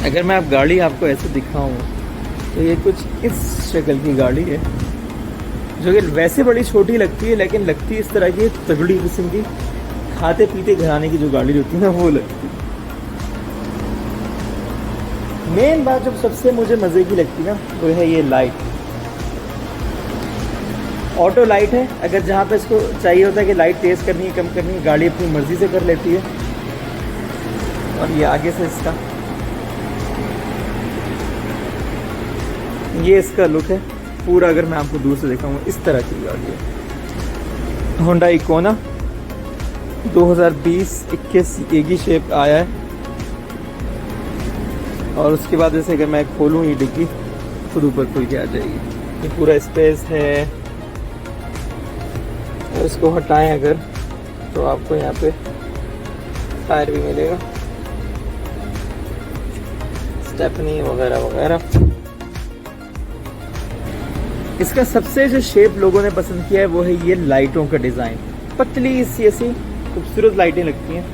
अगर मैं आप गाड़ी आपको ऐसे दिखाऊं तो ये कुछ इस शक्ल की गाड़ी है, जो कि वैसे बड़ी छोटी लगती है लेकिन लगती है इस तरह की तगड़ी किस्म की, खाते पीते घराने की जो गाड़ी होती है ना वो लगती है। मेन बात जो सबसे मुझे मज़े की लगती है ना वो है ये लाइट। ऑटो लाइट है, अगर जहाँ पे इसको चाहिए होता है कि लाइट तेज़ करनी है कम करनी है, गाड़ी अपनी मर्ज़ी से कर लेती है। और ये आगे से इसका ये इसका लुक है पूरा। अगर मैं आपको दूर से दिखाऊंगा इस तरह की गाड़ी है। होंडा इकोना 2020-21 एक ही शेप आया है। और उसके बाद जैसे अगर मैं खोलूँ ये डिग्गी खुद ऊपर खुल के आ जाएगी। ये पूरा स्पेस है। और इसको हटाएं अगर तो आपको यहाँ पे टायर भी मिलेगा, स्टेपनी वगैरह वगैरह। इसका सबसे जो शेप लोगों ने पसंद किया है वो है ये लाइटों का डिज़ाइन। पतली सी ऐसी खूबसूरत लाइटें लगती हैं।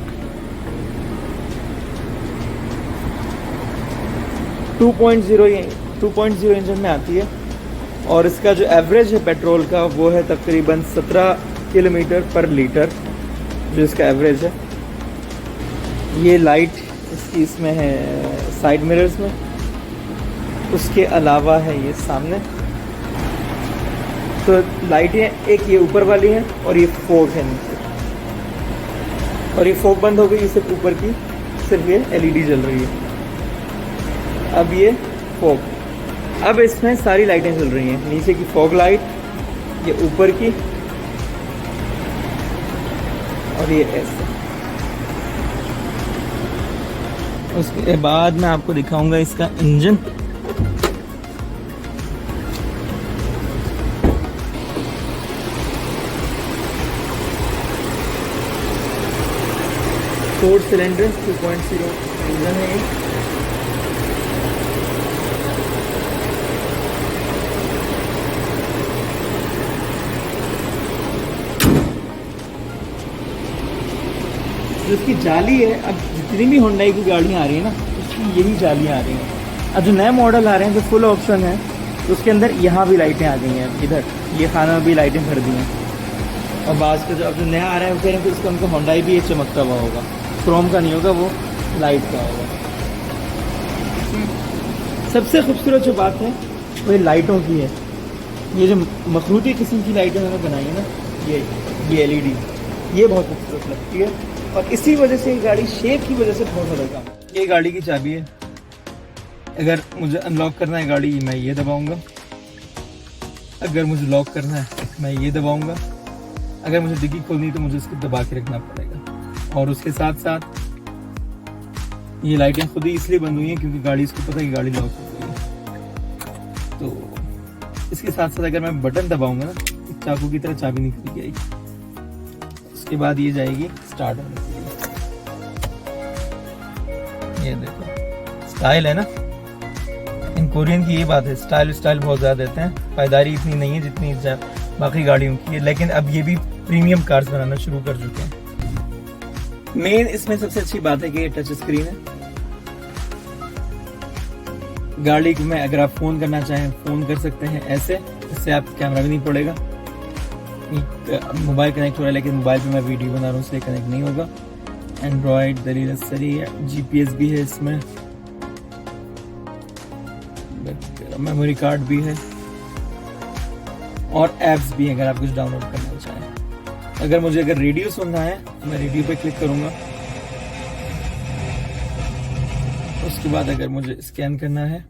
2.0 इंजन में आती है। और इसका जो एवरेज है पेट्रोल का वो है तकरीबन 17 किलोमीटर पर लीटर, जो इसका एवरेज है। ये लाइट इसकी इसमें है साइड मिरर्स में। उसके अलावा है ये सामने तो लाइटें, एक ये ऊपर वाली है और ये फोग है नीचे। और ये फोग बंद हो गई, सिर्फ ऊपर की सिर्फ ये एलईडी जल रही है। अब ये फोग, अब इसमें सारी लाइटें जल रही हैं। नीचे की फोग लाइट, ये ऊपर की, और ये ऐसे। उसके बाद मैं आपको दिखाऊंगा इसका इंजन। फोर सिलेंडर 2.0 इंजन है। जो इसकी जाली है, अब जितनी भी होंडा की गाड़ियाँ आ रही है ना उसकी यही जालियाँ आ रही हैं। अब जो नए मॉडल आ रहे हैं जो फुल ऑप्शन है तो उसके अंदर यहाँ भी लाइटें आ गई हैं। इधर ये खाना भी लाइटें भर दी हैं। और बाज़ का जो अब जो नया आ रहा है वो कह रहे हैं कि उसका उनका होंडा भी एक चमकता हुआ होगा, क्रोम का नहीं होगा, वो लाइट का होगा। सबसे खूबसूरत जो बात है वो ये लाइटों की है। ये जो मखरूती किस्म की लाइटें उन्होंने बनाई है ना, ये एलईडी, ये बहुत खूबसूरत लगती है। और इसी वजह से ये गाड़ी शेप की वजह से बहुत ज़्यादा काम। ये गाड़ी की चाबी है। अगर मुझे अनलॉक करना है गाड़ी, मैं ये दबाऊंगा। अगर मुझे लॉक करना है मैं ये दबाऊंगा। अगर मुझे डिग्गी खोलनी है तो मुझे इसको दबा के रखना पड़ेगा। और उसके साथ साथ ये लाइटें खुद ही इसलिए बंद हुई हैं क्योंकि गाड़ी इसको पता है कि गाड़ी लॉक हो गई है। तो इसके साथ साथ अगर मैं बटन दबाऊंगा ना, एक चाकू की तरह चाबी निकल के आएगी। उसके बाद ये जाएगी स्टार्ट होने के लिए। ये देखो स्टाइल है ना, इन कोरियन की ये बात है, स्टाइल बहुत ज़्यादा देते हैं। पायदारी इतनी नहीं है जितनी बाकी गाड़ियों की है, लेकिन अब ये भी प्रीमियम कार्स बनाना शुरू कर चुके हैं। मेन इसमें सबसे अच्छी बात है कि ये टच स्क्रीन है। गाड़ी में अगर आप फ़ोन करना चाहें फ़ोन कर सकते हैं ऐसे, इससे आप कैमरा भी नहीं पड़ेगा। मोबाइल कनेक्ट हो रहा है लेकिन मोबाइल पे मैं वीडियो बना रहा हूँ इसलिए कनेक्ट नहीं होगा। एंड्रॉयड दलील सरी है, GPS भी है इसमें, मेमोरी कार्ड भी है। और ऐप्स भी हैं अगर आप कुछ डाउनलोड करना चाहें। अगर मुझे रेडियो सुनना है तो मैं रेडियो पे क्लिक करूंगा। उसके बाद अगर मुझे स्कैन करना है,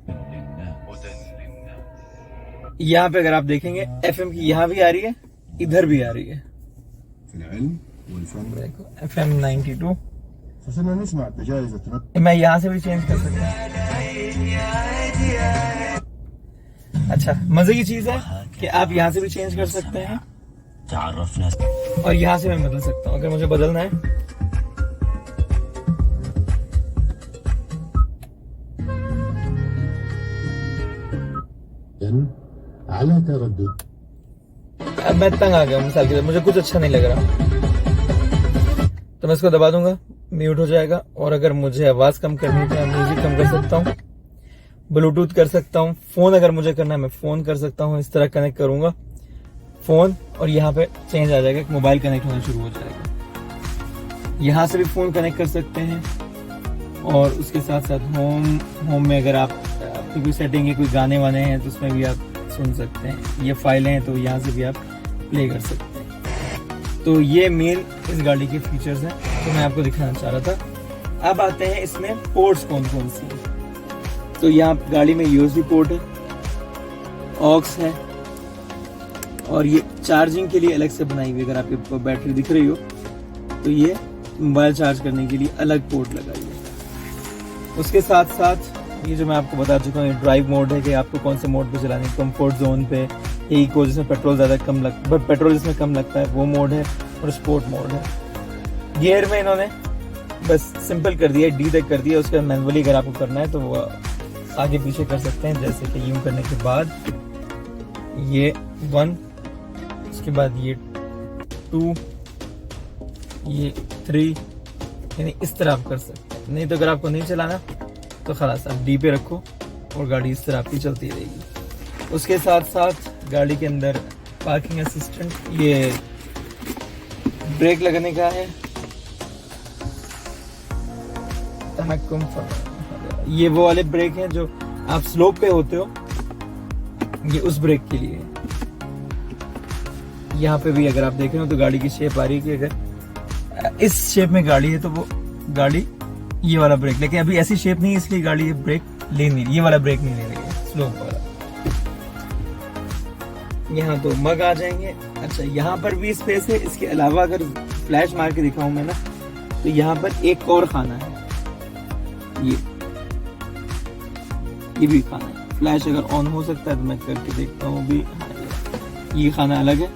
यहाँ पे अगर आप देखेंगे FM की यहाँ भी आ रही है, इधर भी आ रही है। देखो FM 92। मैं यहाँ से भी चेंज कर सकता हूँ। अच्छा, मजे की चीज है कि आप यहाँ से भी चेंज कर सकते हैं और यहाँ से मैं बदल सकता हूँ अगर मुझे बदलना है। अब मैं तंग आ गया हूँ मिसाल के लिए, मुझे कुछ अच्छा नहीं लग रहा तो मैं इसको दबा दूंगा, म्यूट हो जाएगा। और अगर मुझे आवाज कम करनी है तो मैं म्यूजिक कम कर सकता हूँ, ब्लूटूथ कर सकता हूँ, फोन अगर मुझे करना है मैं फोन कर सकता हूँ। इस तरह कनेक्ट करूंगा फोन और यहाँ पे चेंज आ जाएगा, मोबाइल कनेक्ट होना शुरू हो जाएगा। यहाँ से भी फोन कनेक्ट कर सकते हैं और उसके साथ साथ होम में अगर आप कोई सेटिंग है, कोई गाने वाने हैं तो उसमें भी आप सुन सकते हैं। ये फाइलें हैं तो यहाँ से भी आप प्ले कर सकते हैं। तो ये मेन इस गाड़ी के फीचर्स हैं तो मैं आपको दिखाना चाह रहा था। अब आते हैं इसमें पोर्ट्स कौन कौन सी हैं। तो यहाँ गाड़ी में USB पोर्ट है, ऑक्स है और ये चार्जिंग के लिए अलग से बनाई हुई। अगर आपके बैटरी दिख रही हो तो ये मोबाइल चार्ज करने के लिए अलग पोर्ट लगाई है। उसके साथ साथ ये जो मैं आपको बता चुका हूँ, ड्राइव मोड है कि आपको कौन से मोड पे चलाने, कंफर्ट जोन पे, इको जिसमें पेट्रोल जिसमें कम लगता है वो मोड है, और स्पोर्ट मोड है। गियर में इन्होंने बस सिंपल कर दिया, D तक कर दिया। उसके बाद मैनुअली अगर आपको करना है तो वो आगे पीछे कर सकते हैं। जैसे कि यूं करने के बाद ये 1, उसके बाद ये 2, ये 3, यानी इस तरह आप कर सकते हैं। नहीं तो अगर आपको नहीं चलाना तो खलास आप D पे रखो और गाड़ी इस तरह आपकी चलती रहेगी। उसके साथ साथ गाड़ी के अंदर पार्किंग असिस्टेंट, ये ब्रेक लगने का है, ये वो वाले ब्रेक हैं जो आप स्लोप पे होते हो, ये उस ब्रेक के लिए। यहाँ पे भी अगर आप देख रहे हो तो गाड़ी की शेप आ रही है कि अगर इस शेप में गाड़ी है तो वो गाड़ी ये वाला ब्रेक, लेकिन अभी ऐसी शेप नहीं है इसलिए गाड़ी ये ब्रेक ले नहीं, ये वाला ब्रेक नहीं ले रही है, स्लोप वाला। यहाँ तो मग आ जाएंगे। अच्छा, यहाँ पर भी स्पेस है। इसके अलावा अगर फ्लैश मार के दिखाऊं मैं ना तो यहाँ पर एक और खाना है, ये भी खाना है। फ्लैश अगर ऑन हो सकता है तो मैं करके देखता हूँ भी। ये खाना अलग है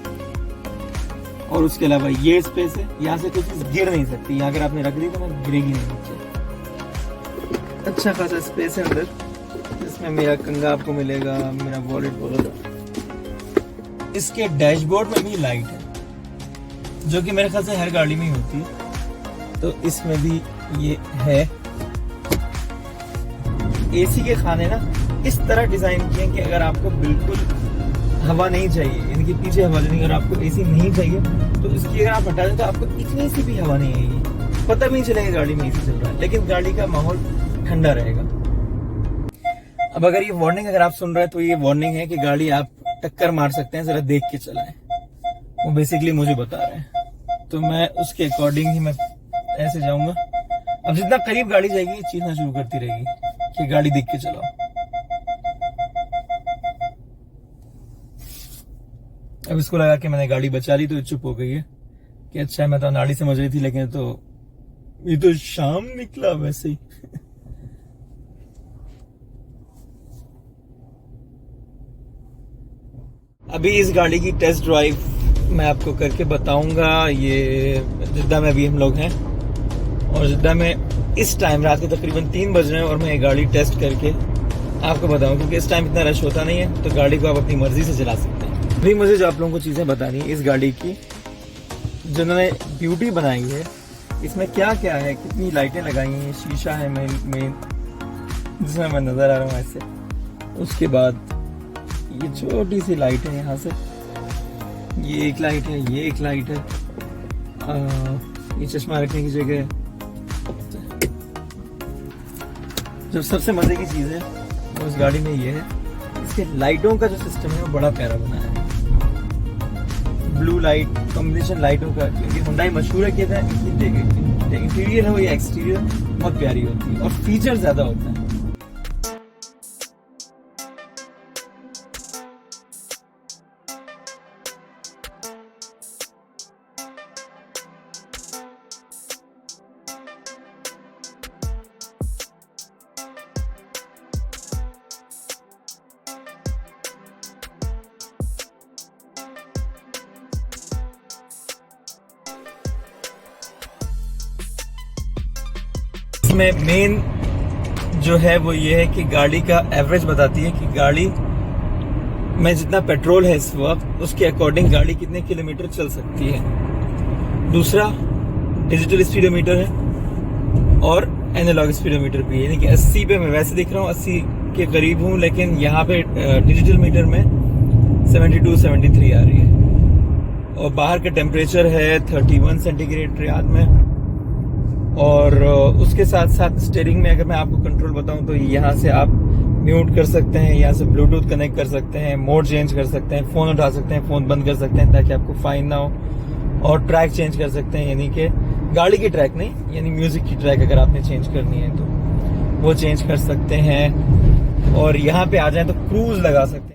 और उसके अलावा ये स्पेस है, यहाँ से कोई चीज गिर नहीं सकती। यहाँ अगर आपने रख दी तो मैं गिरेगी नहीं नीचे। अच्छा खासा स्पेस है अंदर, इसमें मेरा कंगा आपको मिलेगा, मेरा वॉलेट वगैरह। इसके डैशबोर्ड में भी लाइट है जो कि मेरे ख्याल से हर गाड़ी में ही होती है, तो इसमें भी ये है। AC के खाने ना इस तरह डिजाइन किए कि अगर आपको बिल्कुल हवा नहीं चाहिए, यानी कि पीछे हवा नहीं, अगर आपको AC नहीं चाहिए तो इसकी अगर आप हटा दें तो आपको इतनी सी भी हवा नहीं आएगी, पता भी नहीं चलेगा गाड़ी में AC चल रहा है, लेकिन गाड़ी का माहौल ठंडा रहेगा। अब अगर ये वार्निंग अगर आप सुन रहे हैं तो ये वार्निंग है कि गाड़ी आप टक्कर मार सकते हैं, जरा देख के चलाएं। वो बेसिकली मुझे बता रहे हैं तो मैं उसके अकॉर्डिंग ही मैं ऐसे जाऊंगा। अब जितना करीब गाड़ी जाएगी ये चीखना शुरू करती रहेगी कि गाड़ी देख के चलाओ। अब इसको लगा कि मैंने गाड़ी बचा ली तो ये चुप हो गई है कि अच्छा मैं तो अनाड़ी समझ रही थी, लेकिन तो ये तो शाम निकला वैसे ही। अभी इस गाड़ी की टेस्ट ड्राइव मैं आपको करके बताऊंगा। ये जिद्दा में अभी हम लोग हैं और जिद्दा में इस टाइम रात के तकरीबन 3 बज रहे हैं और मैं ये गाड़ी टेस्ट करके आपको बताऊं, क्योंकि इस टाइम इतना रश होता नहीं है तो गाड़ी को आप अपनी मर्जी से चला सकते हैं। अभी मुझे जो आप लोगों को चीज़ें बतानी है इस गाड़ी की, जिन्होंने ब्यूटी बनाई है, इसमें क्या क्या है, कितनी लाइटें लगाई हैं, शीशा है मेन जिसमें मैं नज़र आ रहा हूँ ऐसे। उसके बाद ये छोटी सी लाइट है यहाँ से, ये एक लाइट है, ये एक लाइट है, ये चश्मा रखने की जगह है। जो सबसे मजे की चीज़ है वो इस गाड़ी में ये है, इसके लाइटों का जो सिस्टम है वो बड़ा प्यारा बनाया है। ब्लू लाइट कॉम्बिनेशन लाइटों का, क्योंकि हुंडई मशहूर है कहते हैं इंटीरियर हो या एक्सटीरियर बहुत प्यारी होती है और फीचर ज्यादा होता है। इसमें मेन जो है वो ये है कि गाड़ी का एवरेज बताती है कि गाड़ी में जितना पेट्रोल है इस वक्त उसके अकॉर्डिंग गाड़ी कितने किलोमीटर चल सकती है। दूसरा डिजिटल स्पीडोमीटर है और एनालॉग स्पीडोमीटर भी है, यानी कि 80 पे मैं वैसे दिख रहा हूँ 80 के करीब हूँ, लेकिन यहाँ पे डिजिटल मीटर में 72-73 आ रही है। और बाहर का टेम्परेचर है 31 सेंटीग्रेड रियाद में। और उसके साथ साथ स्टीयरिंग में अगर मैं आपको कंट्रोल बताऊं तो यहाँ से आप म्यूट कर सकते हैं, यहाँ से ब्लूटूथ कनेक्ट कर सकते हैं, मोड चेंज कर सकते हैं, फोन उठा सकते हैं, फोन बंद कर सकते हैं ताकि आपको फाइन ना हो, और ट्रैक चेंज कर सकते हैं, यानी कि गाड़ी की ट्रैक नहीं, यानी म्यूजिक की ट्रैक अगर आपने चेंज करनी है तो वो चेंज कर सकते हैं। और यहाँ पे आ जाए तो क्रूज लगा सकते हैं।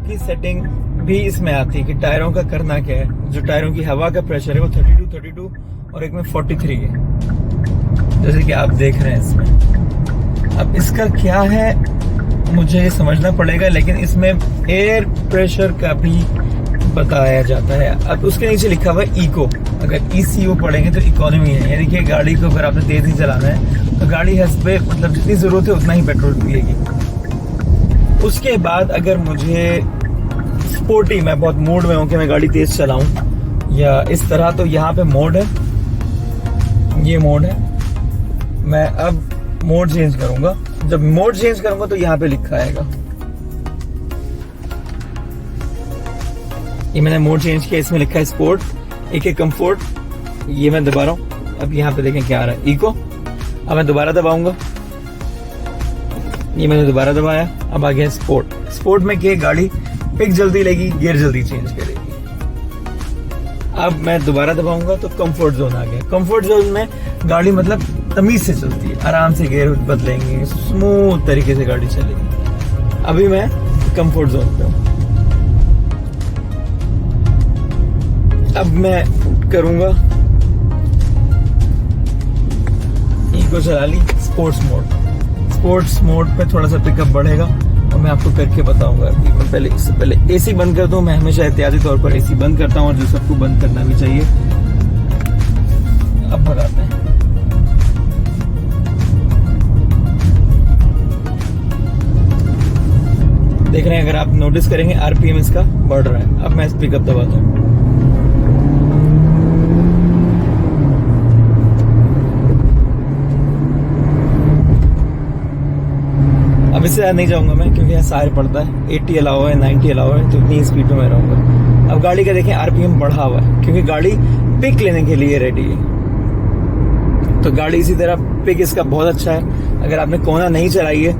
की सेटिंग भी इसमें आती है कि टायरों का करना क्या है। जो टायरों की हवा का प्रेशर है वो 32 और एक में 43 है, जैसे कि आप देख रहे हैं इसमें। अब इसका क्या है मुझे समझना पड़ेगा, लेकिन इसमें एयर प्रेशर का भी बताया जाता है। अब उसके नीचे लिखा हुआ है इको, अगर ECO पढ़ेंगे तो इकोनॉमी है, यानी कि गाड़ी को अगर आपने तेज ही चलाना है तो गाड़ी हंस पे मतलब जितनी जरूरत है उतना ही पेट्रोल पिएगी। उसके बाद अगर मुझे स्पोर्टी, मैं बहुत मूड में हूं कि मैं गाड़ी तेज चलाऊं या इस तरह, तो यहाँ पे मोड है, ये मोड है। मैं अब मोड चेंज करूंगा, जब मोड चेंज करूंगा तो यहाँ पे लिखा आएगा, ये मैंने मोड चेंज किया, इसमें लिखा है स्पोर्ट, एक कंफर्ट, ये मैं दबा रहा हूं। अब यहाँ पे देखें क्या आ रहा है, इको। अब मैं दोबारा दबाऊंगा, ये मैंने दोबारा दबाया, अब आ गया स्पोर्ट। स्पोर्ट में क्या, गाड़ी पिक जल्दी लेगी, गियर जल्दी चेंज करेगी। अब मैं दोबारा दबाऊंगा तो कंफर्ट जोन आ गया। कंफर्ट जोन में गाड़ी मतलब तमीज से चलती है, आराम से गियर बदलेंगे, स्मूथ तरीके से गाड़ी चलेगी। अभी मैं कंफर्ट जोन पे हूं। अब मैं करूंगा, इको चला ली, स्पोर्ट्स मोड। स्पोर्ट्स मोड पे थोड़ा सा पिकअप बढ़ेगा और मैं आपको करके बताऊंगा। मैं पहले इससे पहले एसी बंद कर दूं, मैं हमेशा एहतियाती तौर पर एसी बंद करता हूं और जो सबको बंद करना भी चाहिए। अब भगाते हैं, देख रहे हैं, अगर आप नोटिस करेंगे RPM इसका बढ़ रहा है। अब मैं पिकअप दबाता हूं, अब इससे ज्यादा नहीं जाऊंगा मैं, क्योंकि यहाँ सारे पड़ता है, 80 अलाउ है, 90 अलाउ है, तो इतनी स्पीड में मैं रहूंगा। अब गाड़ी का देखें RPM बढ़ा हुआ है, क्योंकि गाड़ी पिक लेने के लिए रेडी है। तो गाड़ी इसी तरह पिक इसका बहुत अच्छा है। अगर आपने कोना नहीं चलाई है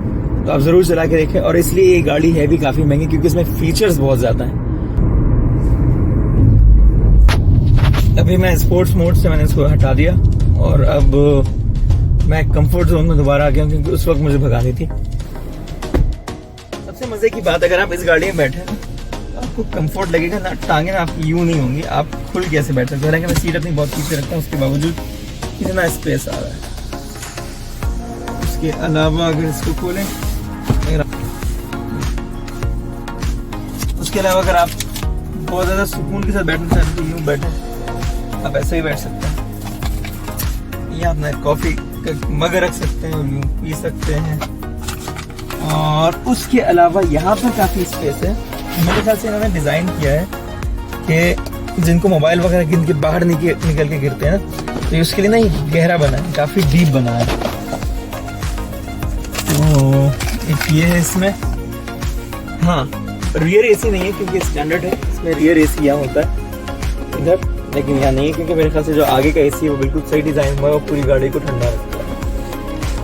तो आप ज़रूर चला के देखें। और इसलिए ये गाड़ी है भी काफ़ी महंगी क्योंकि इसमें फीचर्स बहुत ज़्यादा हैं। अभी मैं स्पोर्ट्स मोड से मैंने इसको हटा दिया और अब मैं कंफर्ट जोन में दोबारा आ गया क्योंकि उस वक्त मुझे भगानी थी। सबसे मज़े की बात, अगर आप इस गाड़ी में बैठे ना तो आपको कंफर्ट लगेगा ना, टांगे ना आपकी यूं नहीं होंगी, आप खुल कैसे बैठ सकते हैं। हालांकि मैं सीट अपनी बहुत पीछे रखता हूँ, उसके बावजूद कितना स्पेस आ रहा है। उसके अलावा अगर इसको खोलें, उसके अलावा अगर आप बहुत ज़्यादा सुकून के साथ बैठना चाहते हैं, यूँ बैठे आप ऐसे ही बैठ सकते हैं। यहाँ अपना कॉफ़ी का मग रख सकते हैं और यूँ पी सकते हैं। और उसके अलावा यहाँ पर काफ़ी स्पेस है। मेरे ख्याल से इन्होंने डिज़ाइन किया है कि जिनको मोबाइल वगैरह गिन के बाहर निकल के गिरते हैं तो उसके लिए ना ये गहरा बना है, काफ़ी डीप बना है। तो एक ये है इसमें, हाँ रियर एसी नहीं है क्योंकि स्टैंडर्ड है, इसमें रियर एसी यहाँ होता है इधर, लेकिन यहाँ नहीं है क्योंकि मेरे ख्याल से जो आगे का एसी है वो बिल्कुल सही डिज़ाइन हुआ है और पूरी गाड़ी को ठंडा रखता है।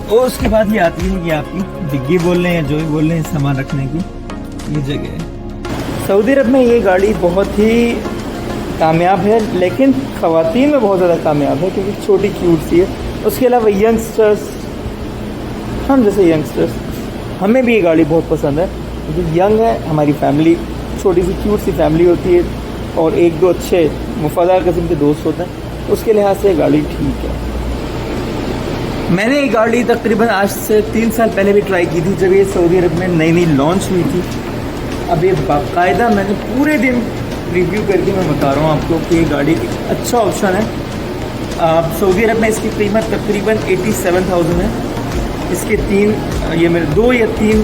और उसके बाद ये आती है कि आपकी डिग्गी बोल लें या जो भी बोल लें सामान रखने की ये जगह है। सऊदी अरब में ये गाड़ी बहुत ही कामयाब है, लेकिन ख़वातीन में बहुत ज़्यादा कामयाब है क्योंकि छोटी क्यूट सी है। उसके अलावा यंगस्टर्स, हम जैसे यंगस्टर्स, हमें भी ये गाड़ी बहुत पसंद है क्योंकि यंग है, हमारी फैमिली छोटी सी क्यूट सी फैमिली होती है और एक दो अच्छे वफादार किस्म के दोस्त होते हैं, उसके लिहाज से ये गाड़ी ठीक है। मैंने ये गाड़ी तकरीबन आज से 3 साल पहले भी ट्राई की थी जब ये सऊदी अरब में नई नई लॉन्च हुई थी। अब ये बाकायदा मैंने पूरे दिन रिव्यू करके मैं बता रहा हूँ आपको कि ये गाड़ी अच्छा ऑप्शन है। सऊदी अरब में इसकी कीमत तकरीबन 87,000 है। इसके 2 या 3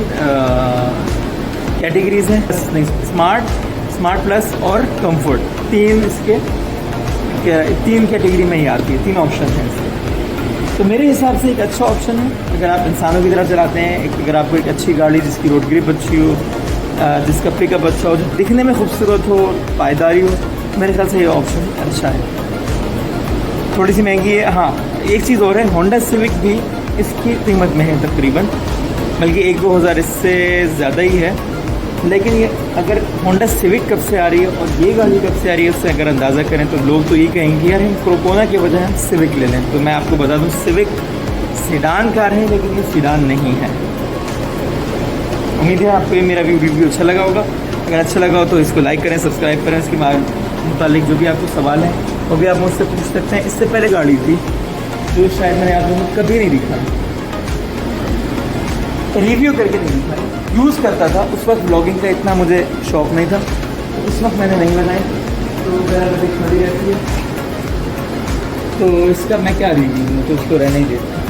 कैटेगरीज़ हैं, स्मार्ट प्लस और कंफर्ट, 3 कैटेगरी में ही आती है, 3 ऑप्शन हैं इसके। तो मेरे हिसाब से एक अच्छा ऑप्शन है अगर आप इंसानों की तरह चलाते हैं, अगर आपको एक अच्छी गाड़ी जिसकी रोड ग्रिप अच्छी हो, जिसका पिकअप अच्छा हो, जो दिखने में खूबसूरत हो, पायदारी हो, मेरे ख्याल से ये ऑप्शन अच्छा है। थोड़ी सी महंगी है, हाँ एक चीज़ और है, होंडा सिविक भी इसकी कीमत में है तकरीबन, बल्कि 1-2 हज़ार इससे ज़्यादा ही है। लेकिन ये अगर होंडा सिविक कब से आ रही है और ये गाड़ी कब से आ रही है उससे अगर अंदाज़ा करें तो लोग तो ये कहेंगे यार हम क्रोकोना के बजाय हम सिविक ले लें। तो मैं आपको बता दूं सिविक सीडान कार है, लेकिन ये सीडान नहीं है। उम्मीद है आपको ये मेरा रिव्यू अच्छा लगा होगा। अगर अच्छा लगा हो तो इसको लाइक करें, सब्सक्राइब करें। इसके मुतालिक जो भी आपको सवाल है वो भी आप मुझसे पूछ सकते हैं। इससे पहले गाड़ी थी जो शायद मैंने आप लोगों को कभी नहीं दिखा, रिव्यू करके नहीं दिखा, यूज़ करता था। उस वक्त ब्लॉगिंग का इतना मुझे शौक़ नहीं था, तो उस वक्त मैंने नहीं बनाई, तो खड़ी रहती है। तो इसका मैं क्या रिव्यू दूँ, तो उसको रहने ही देता हूँ।